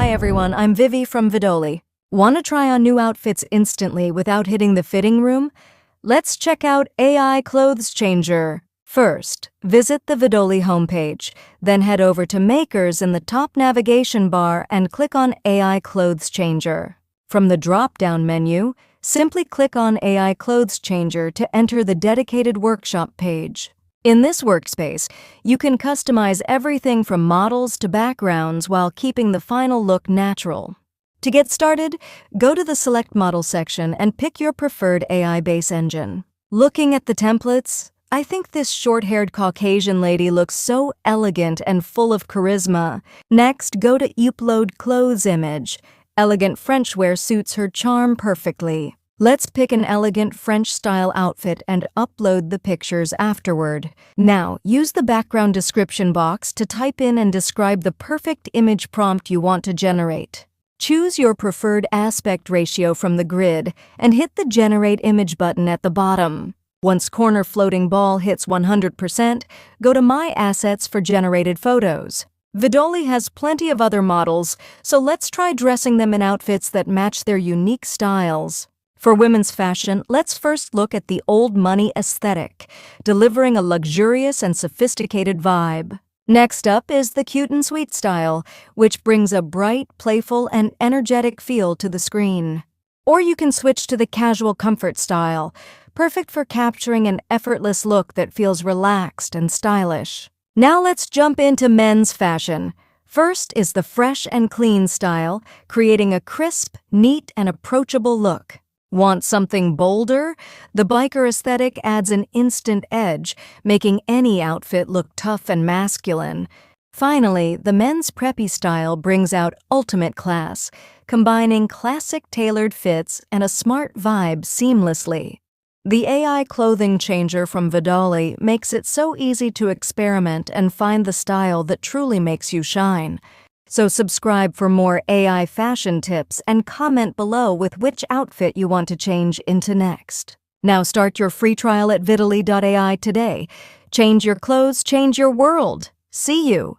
Hi everyone, I'm Vivi from Vidoly. Want to try on new outfits instantly without hitting the fitting room? Let's check out AI Clothes Changer. First, visit the Vidoly homepage, then head over to Makers in the top navigation bar and click on AI Clothes Changer. From the drop-down menu, simply click on AI Clothes Changer to enter the dedicated workshop page. In this workspace, you can customize everything from models to backgrounds while keeping the final look natural. To get started, go to the Select Model section and pick your preferred AI base engine. Looking at the templates, I think this short-haired Caucasian lady looks so elegant and full of charisma. Next, go to Upload Clothes Image. Elegant French wear suits her charm perfectly. Let's pick an elegant French-style outfit and upload the pictures afterward. Now, use the background description box to type in and describe the perfect image prompt you want to generate. Choose your preferred aspect ratio from the grid and hit the Generate Image button at the bottom. Once corner floating ball hits 100%, go to My Assets for generated photos. Vidoly has plenty of other models, so let's try dressing them in outfits that match their unique styles. For women's fashion, let's first look at the old money aesthetic, delivering a luxurious and sophisticated vibe. Next up is the cute and sweet style, which brings a bright, playful, and energetic feel to the screen. Or you can switch to the casual comfort style, perfect for capturing an effortless look that feels relaxed and stylish. Now let's jump into men's fashion. First is the fresh and clean style, creating a crisp, neat, and approachable look. Want something bolder? The biker aesthetic adds an instant edge, making any outfit look tough and masculine. Finally, the men's preppy style brings out ultimate class, combining classic tailored fits and a smart vibe seamlessly. The AI Clothing Changer from Vidoly makes it so easy to experiment and find the style that truly makes you shine. So subscribe for more AI fashion tips and comment below with which outfit you want to change into next. Now start your free trial at Vidoly AI today. Change your clothes, change your world. See you!